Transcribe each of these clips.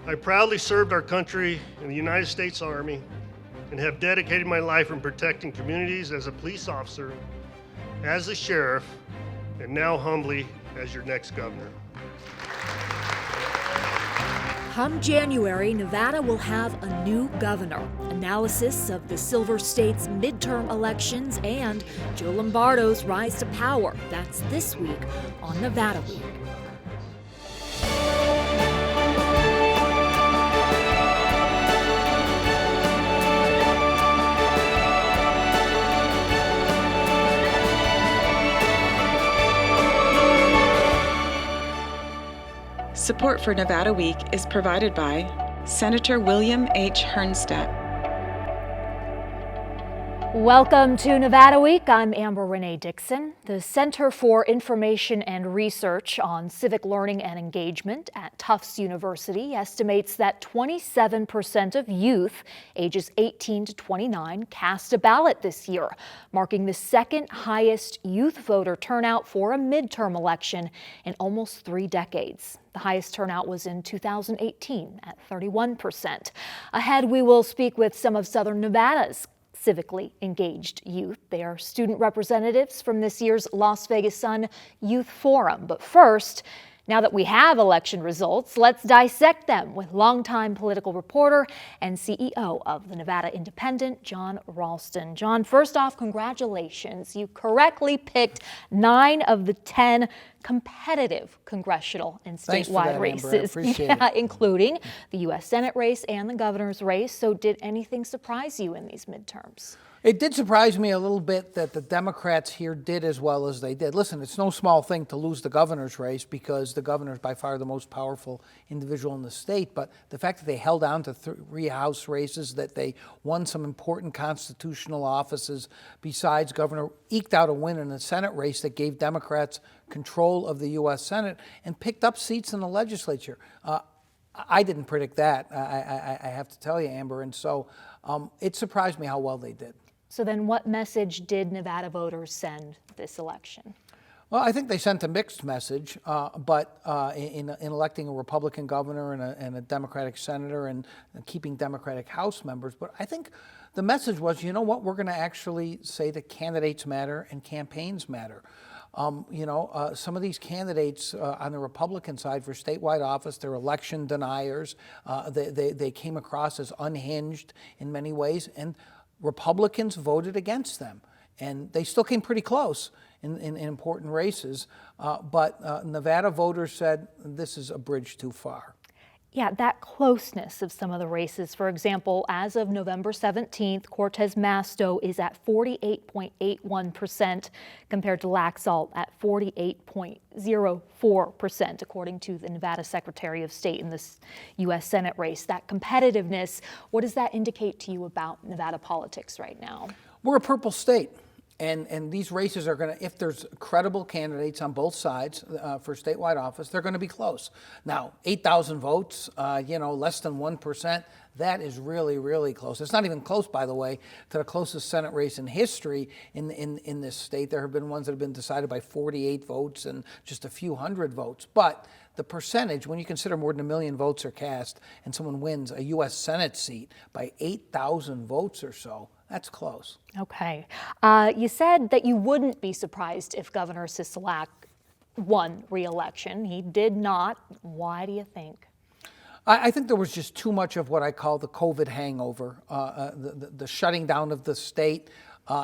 I proudly served our country in the United States Army and have dedicated my life in protecting communities as a police officer, as a sheriff, and now humbly as your next governor. Come January, Nevada will have a new governor. Analysis of the Silver State's midterm elections and Joe Lombardo's rise to power. That's this week on Nevada Week. Support for Nevada Week is provided by Senator William H. Hernstedt. Welcome to Nevada Week. I'm Amber Renee Dixon. The Center for Information and Research on Civic Learning and Engagement at Tufts University estimates that 27% of youth ages 18 to 29 cast a ballot this year, marking the second highest youth voter turnout for a midterm election in almost 3 decades. The highest turnout was in 2018 at 31%. Ahead, we will speak with some of Southern Nevada's civically engaged youth. They are student representatives from this year's Las Vegas Sun Youth Forum. But first, now that we have election results, let's dissect them with longtime political reporter and CEO of the Nevada Independent, Jon Ralston. Jon, first off, congratulations. You correctly picked 9 of the 10 competitive congressional and statewide races. Amber. I appreciate it. Including the U.S. Senate race and the governor's race. So did anything surprise you in these midterms? It did surprise me a little bit that the Democrats here did as well as they did. Listen, it's no small thing to lose the governor's race because the governor is by far the most powerful individual in the state. But the fact that they held on to 3 House races, that they won some important constitutional offices besides governor, eked out a win in the Senate race that gave Democrats control of the U.S. Senate and picked up seats in the legislature. I didn't predict that, I have to tell you, Amber. And so it surprised me how well they did. So then what message did Nevada voters send this election? Well, I think they sent a mixed message, but in electing a Republican governor and a Democratic senator and keeping Democratic House members. But I think the message was, you know what, we're going to actually say that candidates matter and campaigns matter. Some of these candidates on the Republican side for statewide office, they're election deniers. They came across as unhinged in many ways, and Republicans voted against them. And they still came pretty close in important races. But Nevada voters said, this is a bridge too far. Yeah, that closeness of some of the races. For example, as of November 17th, Cortez Masto is at 48.81% compared to Laxalt at 48.04%, according to the Nevada Secretary of State in this U.S. Senate race. That competitiveness, what does that indicate to you about Nevada politics right now? We're a purple state. And these races are going to, if there's credible candidates on both sides for statewide office, they're going to be close. Now, 8,000 votes, less than 1%, that is really, really close. It's not even close, by the way, to the closest Senate race in history in this state. There have been ones that have been decided by 48 votes and just a few hundred votes. But the percentage, when you consider more than 1 million votes are cast and someone wins a U.S. Senate seat by 8,000 votes or so, that's close. Okay. You said that you wouldn't be surprised if Governor Sisolak won re-election. He did not. Why do you think? I think there was just too much of what I call the COVID hangover, the shutting down of the state,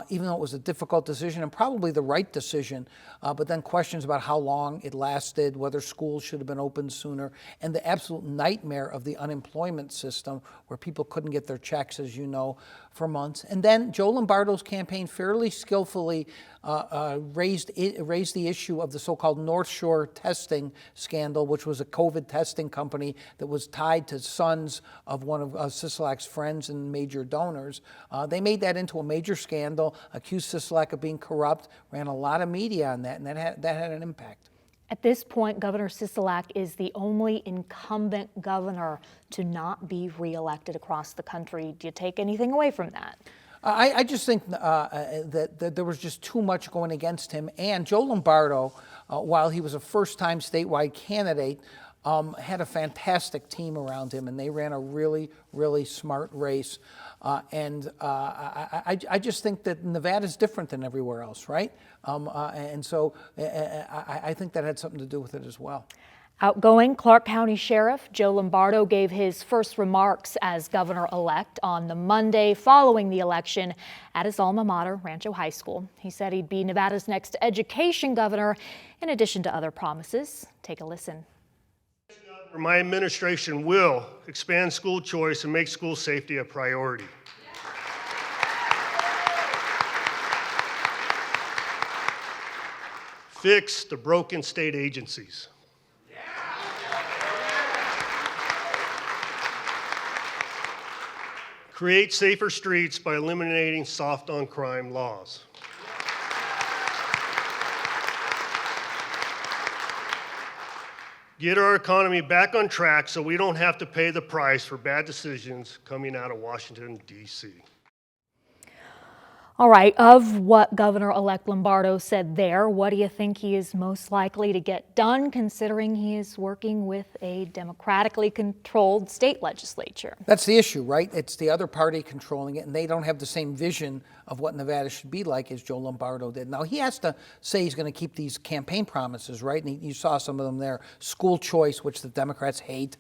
even though it was a difficult decision and probably the right decision, but then questions about how long it lasted, whether schools should have been open sooner, and the absolute nightmare of the unemployment system where people couldn't get their checks, as you know, for months. And then Joe Lombardo's campaign fairly skillfully raised the issue of the so-called North Shore testing scandal, which was a COVID testing company that was tied to sons of one of Sisolak's friends and major donors. They made that into a major scandal, accused Sisolak of being corrupt, ran a lot of media on that, and that had an impact. At this point, Governor Sisolak is the only incumbent governor to not be reelected across the country. Do you take anything away from that? I just think that there was just too much going against him. And Joe Lombardo, while he was a first-time statewide candidate, had a fantastic team around him, and they ran a really, really smart race. I just think that Nevada's different than everywhere else, right? And so I think that had something to do with it as well. Outgoing Clark County Sheriff Joe Lombardo gave his first remarks as governor-elect on the Monday following the election at his alma mater, Rancho High School. He said he'd be Nevada's next education governor, in addition to other promises. Take a listen. My administration will expand school choice and make school safety a priority. Fix the broken state agencies. Create safer streets by eliminating soft-on-crime laws. Get our economy back on track so we don't have to pay the price for bad decisions coming out of Washington, D.C. All right, of what Governor-elect Lombardo said there, what do you think he is most likely to get done, considering he is working with a democratically controlled state legislature? That's the issue, right? It's the other party controlling it, and they don't have the same vision of what Nevada should be like as Joe Lombardo did. Now, he has to say he's going to keep these campaign promises, right? And you saw some of them there. School choice, which the Democrats hate,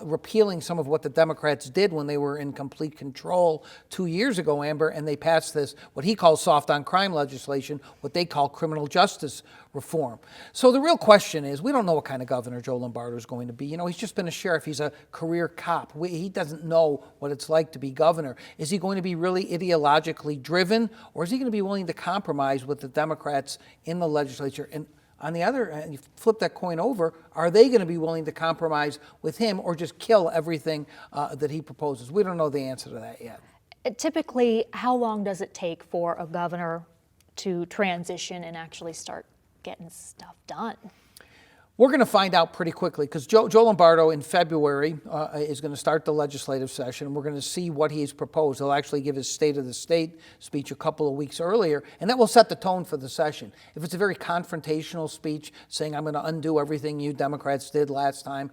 repealing some of what the Democrats did when they were in complete control 2 years ago, Amber, and they passed this, what he calls soft on crime legislation, what they call criminal justice reform. So the real question is, we don't know what kind of governor Joe Lombardo is going to be. You know, he's just been a sheriff. He's a career cop. He doesn't know what it's like to be governor. Is he going to be really ideologically driven, or is he going to be willing to compromise with the Democrats in the legislature? And on the other hand, you flip that coin over, are they going to be willing to compromise with him or just kill everything that he proposes? We don't know the answer to that yet. Typically, how long does it take for a governor to transition and actually start getting stuff done? We're going to find out pretty quickly, because Joe Lombardo in February is going to start the legislative session, and we're going to see what he's proposed. He'll actually give his State of the State speech a couple of weeks earlier, and that will set the tone for the session. If it's a very confrontational speech saying, I'm going to undo everything you Democrats did last time,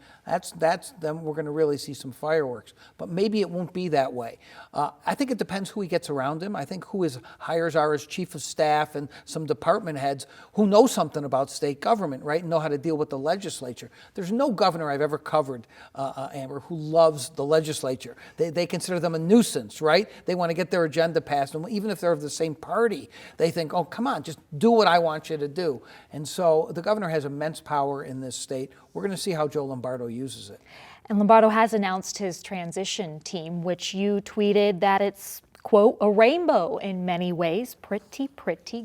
then we're going to really see some fireworks. But maybe it won't be that way. I think it depends who he gets around him. I think who his hires are as chief of staff and some department heads who know something about state government, right, and know how to deal with the legislature. There's no governor I've ever covered, Amber, who loves the legislature. They consider them a nuisance, right? They want to get their agenda passed, and even if they're of the same party, they think, oh, come on, just do what I want you to do. And so the governor has immense power in this state. We're going to see how Joe Lombardo uses it. And Lombardo has announced his transition team, which you tweeted that it's, quote, a rainbow in many ways, pretty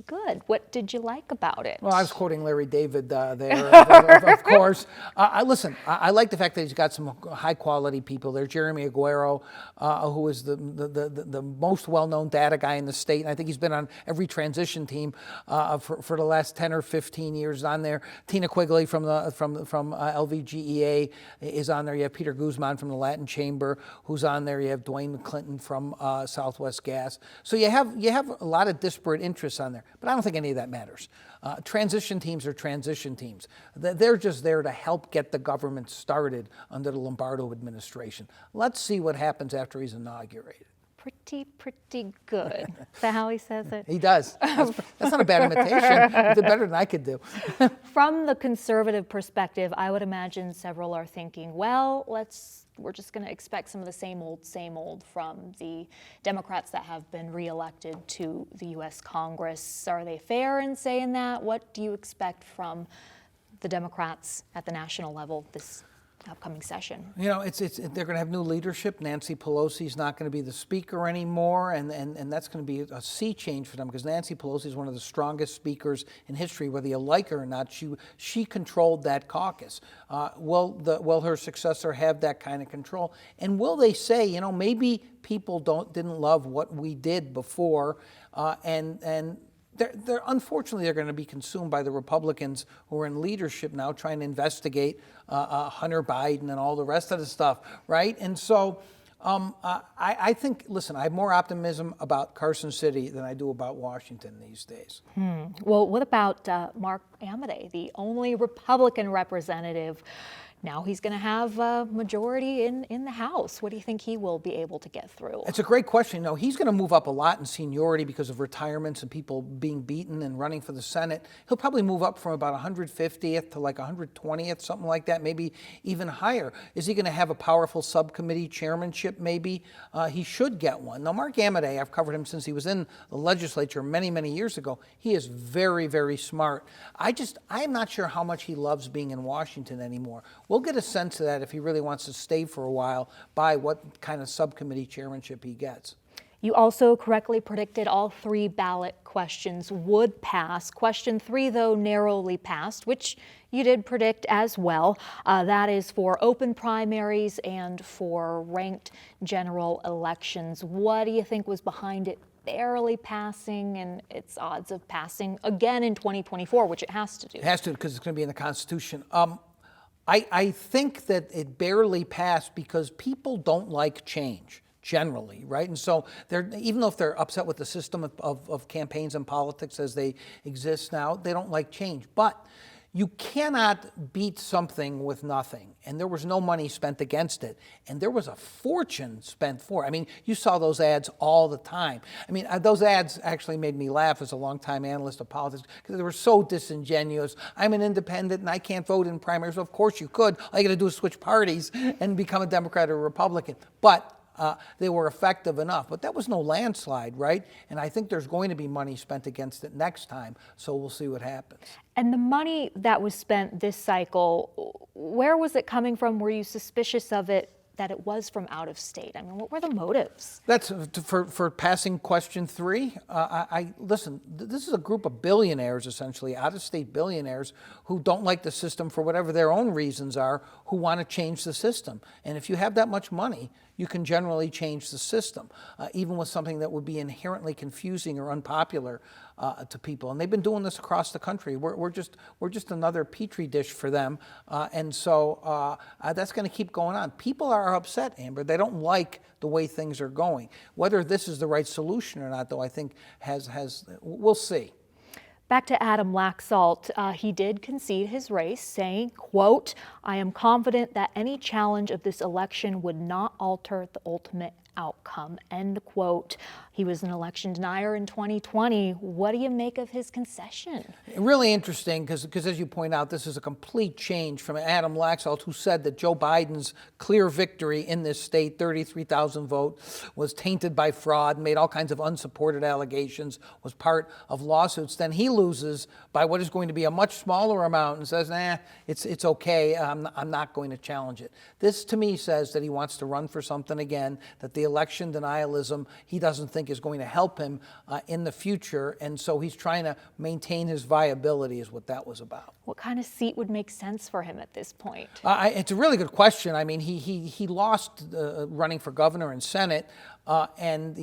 good. What did you like about it? Well, I was quoting Larry David there, of course. Listen, I like the fact that he's got some high-quality people there. Jeremy Aguero, who is the most well-known data guy in the state, and I think he's been on every transition team for the last 10 or 15 years on there. Tina Quigley from LVGEA is on there. You have Peter Guzman from the Latin Chamber, who's on there. You have Dwayne Clinton from Southwest Gas. So you have a lot of disparate interests on there, but I don't think any of that matters. Transition teams are transition teams. They're just there to help get the government started under the Lombardo administration. Let's see what happens after he's inaugurated. Pretty good. Is that how he says it? He does. That's not a bad imitation. He did better than I could do. From the conservative perspective, I would imagine several are thinking, well, we're just going to expect some of the same old from the Democrats that have been reelected to the U.S. Congress. Are they fair in saying that? What do you expect from the Democrats at the national level this upcoming session? You know, they're going to have new leadership. Nancy Pelosi's not going to be the speaker anymore, and that's going to be a sea change for them, because Nancy Pelosi is one of the strongest speakers in history, whether you like her or not. She controlled that caucus. Will her successor have that kind of control? And will they say, you know, maybe people didn't love what we did before, and unfortunately, they're going to be consumed by the Republicans who are in leadership now, trying to investigate Hunter Biden and all the rest of the stuff, right? And so I think, listen, I have more optimism about Carson City than I do about Washington these days. Well, what about Mark Amodei, the only Republican representative Now he's going to have a majority in the House. What do you think he will be able to get through? It's a great question. No, he's going to move up a lot in seniority because of retirements and people being beaten and running for the Senate. He'll probably move up from about 150th to like 120th, something like that, maybe even higher. Is he going to have a powerful subcommittee chairmanship? Maybe. He should get one. Now, Mark Amodei, I've covered him since he was in the legislature many, many years ago. He is very, very smart. I'm not sure how much he loves being in Washington anymore. We'll get a sense of that if he really wants to stay for a while by what kind of subcommittee chairmanship he gets. You also correctly predicted all 3 ballot questions would pass. Question 3, though, narrowly passed, which you did predict as well. That is for open primaries and for ranked general elections. What do you think was behind it barely passing and its odds of passing again in 2024, which it has to do? It has to, because it's going to be in the Constitution. I think that it barely passed because people don't like change generally, right? And so even though if they're upset with the system of campaigns and politics as they exist now, they don't like change. But you cannot beat something with nothing. And there was no money spent against it. And there was a fortune spent for it. I mean, you saw those ads all the time. I mean, those ads actually made me laugh as a longtime analyst of politics because they were so disingenuous. I'm an independent and I can't vote in primaries. Well, of course you could. All you got to do is switch parties and become a Democrat or a Republican. But they were effective enough. But that was no landslide, right? And I think there's going to be money spent against it next time, so we'll see what happens. And the money that was spent this cycle, where was it coming from? Were you suspicious of it, that it was from out of state? I mean, what were the motives? That's for passing question 3. Listen, this is a group of billionaires, essentially, out-of-state billionaires who don't like the system for whatever their own reasons are, who want to change the system. And if you have that much money, you can generally change the system, even with something that would be inherently confusing or unpopular to people. And they've been doing this across the country. We're just another petri dish for them, and so that's going to keep going on. People are upset, Amber. They don't like the way things are going. Whether this is the right solution or not, though, I think we'll see. Back to Adam Laxalt, he did concede his race, saying, quote, "I am confident that any challenge of this election would not alter the ultimate outcome," end quote. He was an election denier in 2020. What do you make of his concession? Really interesting, because as you point out, this is a complete change from Adam Laxalt, who said that Joe Biden's clear victory in this state, 33,000 vote, was tainted by fraud, made all kinds of unsupported allegations, was part of lawsuits. Then he loses by what is going to be a much smaller amount and says, it's okay, I'm not going to challenge it. This, to me, says that he wants to run for something again, that the election denialism he doesn't think is going to help him in the future, and so he's trying to maintain his viability is what that was about. What kind of seat would make sense for him at this point? It's a really good question. I mean, he lost running for governor and Senate, and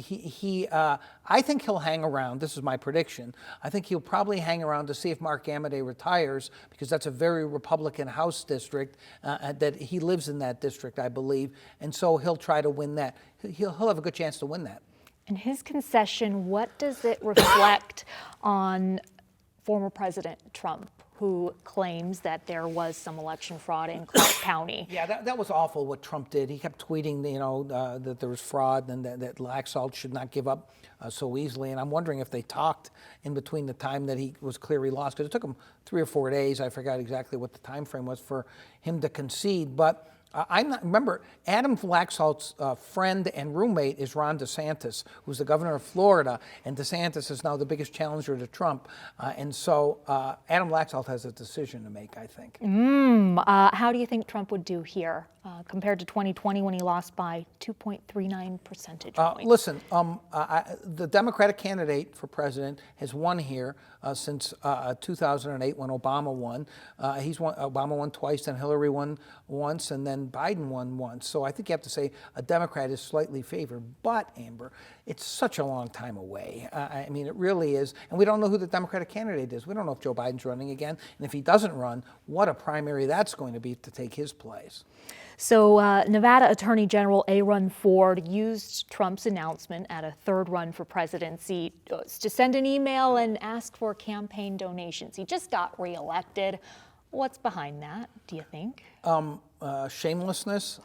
I think he'll hang around. This is my prediction. I think he'll probably hang around to see if Mark Amodei retires, because that's a very Republican House district, that he lives in that district, I believe, and so he'll try to win that. He'll have a good chance to win that. And his concession, what does it reflect on former President Trump, who claims that there was some election fraud in Clark County? Yeah, that was awful what Trump did. He kept tweeting, that there was fraud and that Laxalt should not give up so easily. And I'm wondering if they talked in between the time that he was clearly lost, because it took him 3 or 4 days. I forgot exactly what the time frame was for him to concede. But remember, Adam Laxalt's friend and roommate is Ron DeSantis, who's the governor of Florida, and DeSantis is now the biggest challenger to Trump. And so Adam Laxalt has a decision to make, I think. How do you think Trump would do here compared to 2020 when he lost by 2.39 percentage points? Listen, the Democratic candidate for president has won here since 2008 when Obama won. Obama won twice, then Hillary won once, and then Biden won once. So I think you have to say a Democrat is slightly favored. But, Amber, it's such a long time away. I mean, it really is. And we don't know who the Democratic candidate is. We don't know if Joe Biden's running again. And if he doesn't run, what a primary that's going to be to take his place. So Nevada Attorney General Aaron Ford used Trump's announcement at a third run for presidency to send an email and ask for campaign donations. He just got reelected. What's behind that, do you think? shamelessness,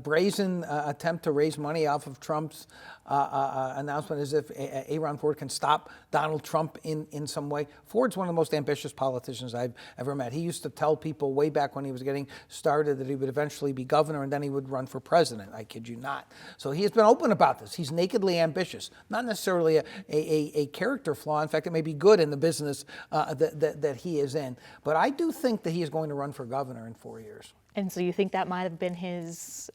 brazen attempt to raise money off of Trump's announcement as if Aaron Ford can stop Donald Trump in some way. Ford's one of the most ambitious politicians I've ever met. He used to tell people way back when he was getting started that he would eventually be governor and then he would run for president. I kid you not. So he has been open about this. He's nakedly ambitious, not necessarily a character flaw. In fact, it may be good in the business that he is in. But I do think that he is going to run for governor in 4 years. And so you think that might have been his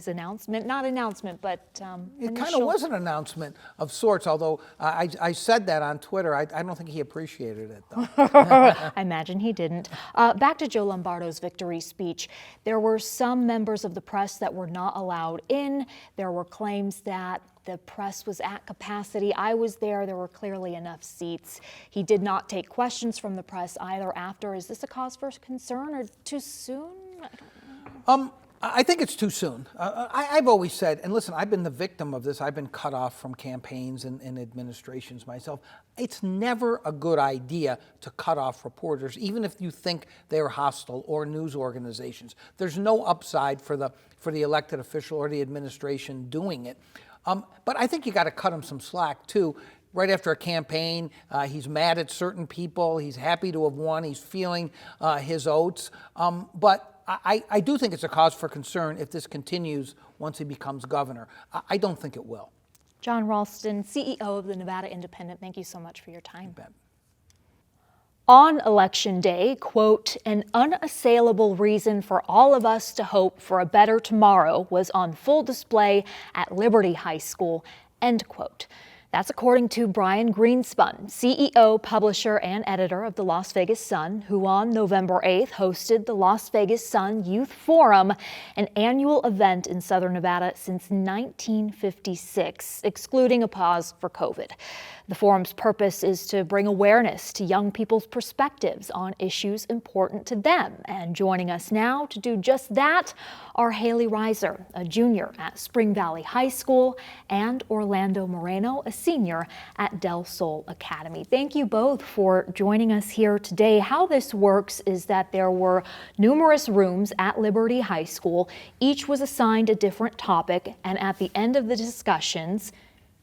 announcement? Not announcement, but it kind of was an announcement of sorts, although I said that on Twitter. I don't think he appreciated it, though. I imagine he didn't. Back to Joe Lombardo's victory speech. There were some members of the press that were not allowed in. There were claims that the press was at capacity. I was there. There were clearly enough seats. He did not take questions from the press either after. Is this a cause for concern or too soon? I don't know. I think it's too soon. I've always said, and listen, I've been the victim of this. I've been cut off from campaigns and administrations myself. It's never a good idea to cut off reporters, even if you think they're hostile, or news organizations. There's no upside for the elected official or the administration doing it. But I think you got to cut him some slack too. Right after a campaign, he's mad at certain people. He's happy to have won. He's feeling his oats. But I do think it's a cause for concern if this continues once he becomes governor. I don't think it will. Jon Ralston, CEO of the Nevada Independent, thank you so much for your time. You bet. On Election Day, quote, an unassailable reason for all of us to hope for a better tomorrow was on full display at Liberty High School, end quote. That's according to Brian Greenspun, CEO, publisher, and editor of the Las Vegas Sun, who on November 8th hosted the Las Vegas Sun Youth Forum, an annual event in Southern Nevada since 1956, excluding a pause for COVID. The forum's purpose is to bring awareness to young people's perspectives on issues important to them. And joining us now to do just that are Haley Reiser, a junior at Spring Valley High School, and Orlando Moreno, a senior at Del Sol Academy. Thank you both for joining us here today. How this works is that there were numerous rooms at Liberty High School. Each was assigned a different topic, and at the end of the discussions,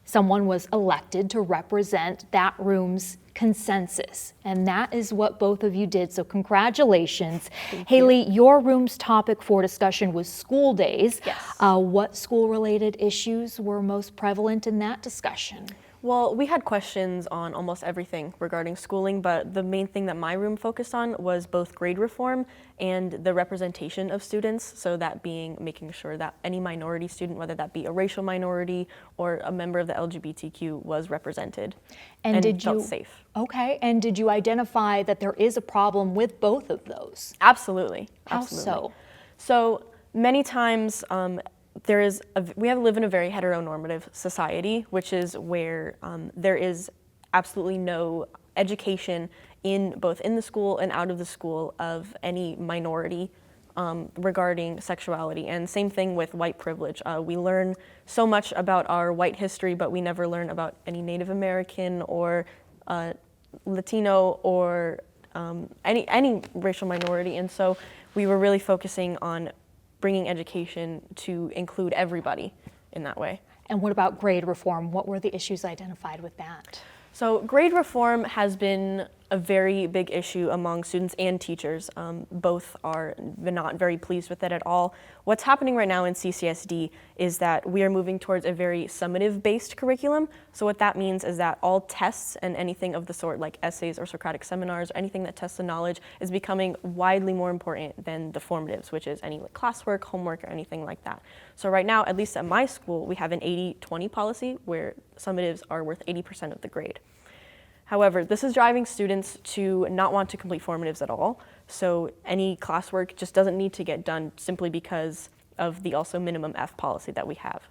someone was elected to represent that room's consensus. And that is what both of you did, so congratulations. Haley, your room's topic for discussion was school days. Yes. What school-related issues were most prevalent in that discussion? Well, we had questions on almost everything regarding schooling, but the main thing that my room focused on was both grade reform and the representation of students. So that being making sure that any minority student, whether that be a racial minority or a member of the LGBTQ, was represented and felt safe. Okay, and did you identify that there is a problem with both of those? Absolutely. How Absolutely. so? So many times, we live in a very heteronormative society, which is where there is absolutely no education both in the school and out of the school of any minority regarding sexuality. And same thing with white privilege. We learn so much about our white history, but we never learn about any Native American or Latino or any racial minority. And so we were really focusing on bringing education to include everybody in that way. And what about grade reform? What were the issues identified with that? So grade reform has been a very big issue among students and teachers. Both are not very pleased with it at all. What's happening right now in CCSD is that we are moving towards a very summative-based curriculum. So what that means is that all tests and anything of the sort, like essays or Socratic seminars, or anything that tests the knowledge, is becoming widely more important than the formatives, which is any classwork, homework, or anything like that. So right now, at least at my school, we have an 80-20 policy where summatives are worth 80% of the grade. However, this is driving students to not want to complete formatives at all. So any classwork just doesn't need to get done simply because of the also minimum F policy that we have.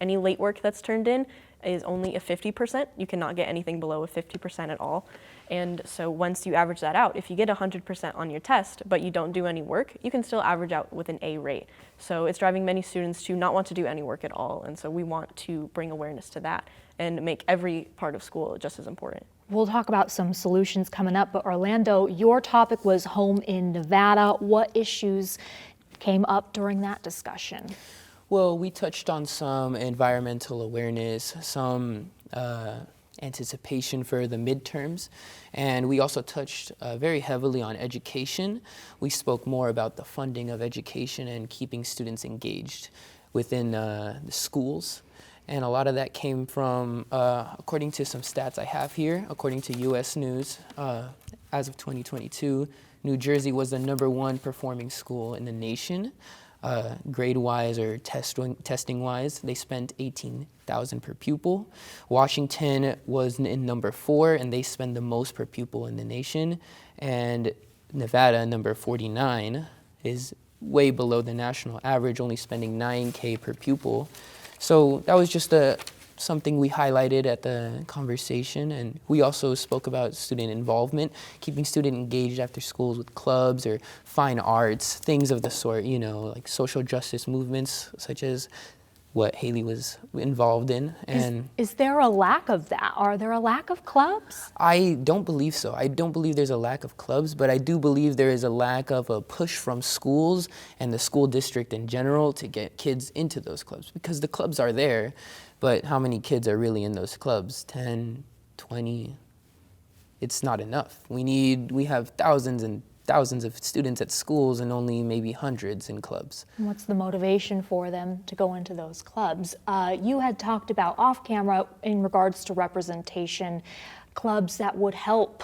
Any late work that's turned in is only a 50%. You cannot get anything below a 50% at all. And so once you average that out, if you get 100% on your test, but you don't do any work, you can still average out with an A rate. So it's driving many students to not want to do any work at all. And so we want to bring awareness to that and make every part of school just as important. We'll talk about some solutions coming up, but Orlando, your topic was home in Nevada. What issues came up during that discussion? Well, we touched on some environmental awareness, some anticipation for the midterms, and we also touched very heavily on education. We spoke more about the funding of education and keeping students engaged within the schools. And a lot of that came from, according to some stats I have here, according to U.S. News, as of 2022, New Jersey was the #1 performing school in the nation. Grade-wise or testing-wise, they spent $18,000 per pupil. Washington was in #4, and they spend the most per pupil in the nation. And Nevada, #49, is way below the national average, only spending $9K per pupil. So that was just something we highlighted at the conversation, and we also spoke about student involvement, keeping students engaged after schools with clubs or fine arts, things of the sort, you know, like social justice movements such as what Haley was involved in. And Is there a lack of that? Are there a lack of clubs? I don't believe so. I don't believe there's a lack of clubs, but I do believe there is a lack of a push from schools and the school district in general to get kids into those clubs, because the clubs are there, but how many kids are really in those clubs? 10, 20? It's not enough. We have thousands and thousands of students at schools and only maybe hundreds in clubs. What's the motivation for them to go into those clubs? You had talked about off camera in regards to representation, clubs that would help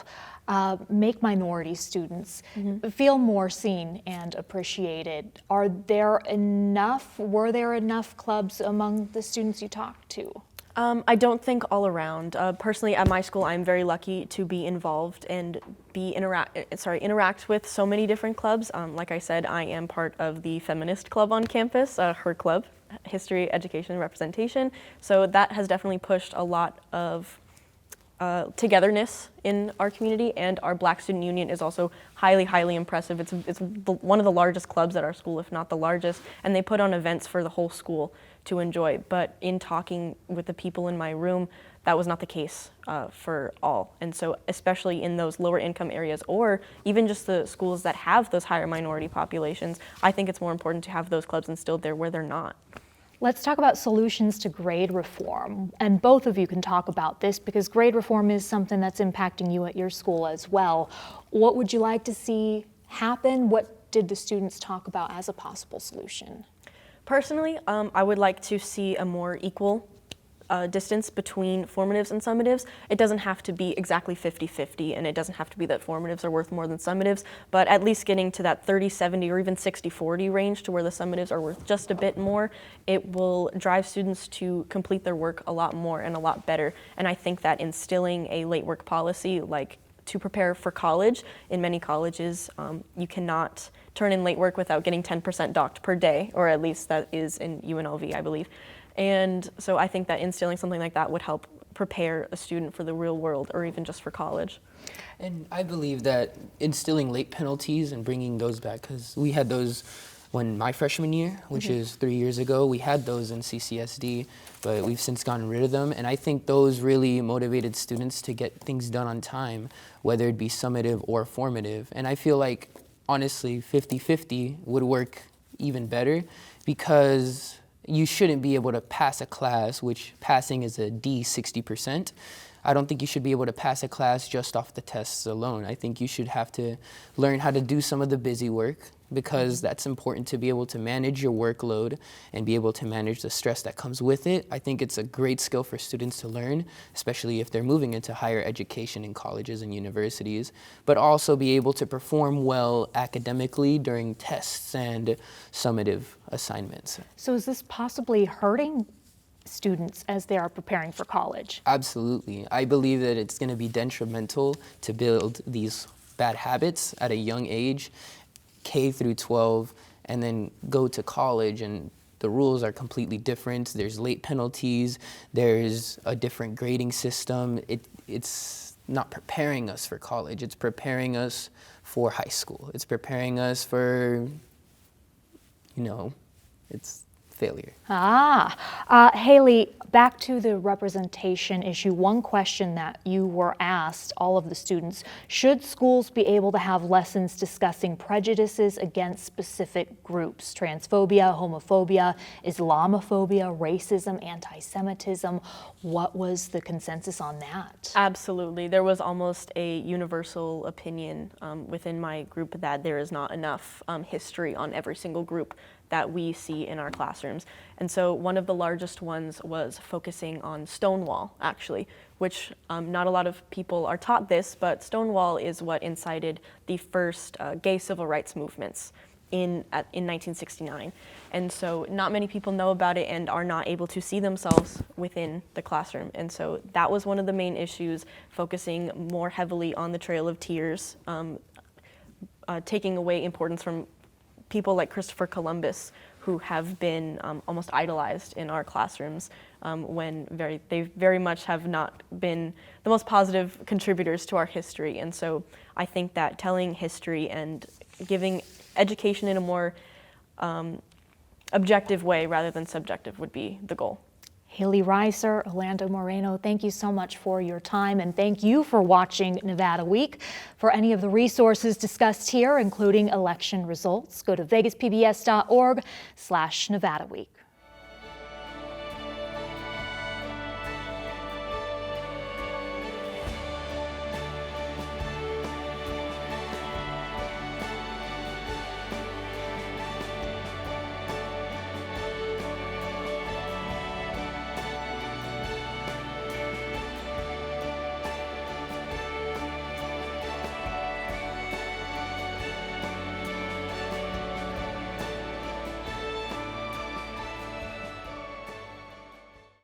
make minority students feel more seen and appreciated. Were there enough clubs among the students you talked to? I don't think all around. Personally, at my school, I'm very lucky to be involved and interact with so many different clubs. Like I said, I am part of the feminist club on campus, her club, History, Education, and Representation. So that has definitely pushed a lot of togetherness in our community, and our Black Student Union is also highly, highly impressive. It's one of the largest clubs at our school, if not the largest, and they put on events for the whole school to enjoy. But in talking with the people in my room, that was not the case for all. And so especially in those lower income areas, or even just the schools that have those higher minority populations, I think it's more important to have those clubs instilled there where they're not. Let's talk about solutions to grade reform. And both of you can talk about this because grade reform is something that's impacting you at your school as well. What would you like to see happen? What did the students talk about as a possible solution? Personally, I would like to see a more equal distance between formatives and summatives. It doesn't have to be exactly 50-50, and it doesn't have to be that formatives are worth more than summatives, but at least getting to that 30-70 or even 60-40 range to where the summatives are worth just a bit more, it will drive students to complete their work a lot more and a lot better. And I think that instilling a late work policy, like to prepare for college, in many colleges, you cannot turn in late work without getting 10% docked per day, or at least that is in UNLV, I believe. And so I think that instilling something like that would help prepare a student for the real world, or even just for college. And I believe that instilling late penalties and bringing those back, because we had those when my freshman year, which is 3 years ago, we had those in CCSD, but we've since gotten rid of them. And I think those really motivated students to get things done on time, whether it be summative or formative. And I feel like, honestly, 50-50 would work even better, because you shouldn't be able to pass a class, which passing is a D 60%. I don't think you should be able to pass a class just off the tests alone. I think you should have to learn how to do some of the busy work, because that's important to be able to manage your workload and be able to manage the stress that comes with it. I think it's a great skill for students to learn, especially if they're moving into higher education in colleges and universities, but also be able to perform well academically during tests and summative assignments. So is this possibly hurting students as they are preparing for college? Absolutely. I believe that it's going to be detrimental to build these bad habits at a young age, K through 12, and then go to college, and the rules are completely different. There's late penalties, there's a different grading system. It's not preparing us for college, it's preparing us for high school. It's preparing us for, it's failure. Haley, Back to the representation issue, one question that you were asked, all of the students, should schools be able to have lessons discussing prejudices against specific groups? Transphobia, homophobia, Islamophobia, racism, anti-Semitism. What was the consensus on that? Absolutely. There was almost a universal opinion within my group that there is not enough history on every single group that we see in our classrooms. And so one of the largest ones was focusing on Stonewall, actually, which not a lot of people are taught this, but Stonewall is what incited the first gay civil rights movements in 1969. And so not many people know about it and are not able to see themselves within the classroom. And so that was one of the main issues, focusing more heavily on the Trail of Tears, taking away importance from people like Christopher Columbus, who have been almost idolized in our classrooms when they very much have not been the most positive contributors to our history. And so I think that telling history and giving education in a more objective way rather than subjective would be the goal. Haley Reiser, Orlando Moreno, thank you so much for your time, and thank you for watching Nevada Week. For any of the resources discussed here, including election results, go to vegaspbs.org/Nevada Week.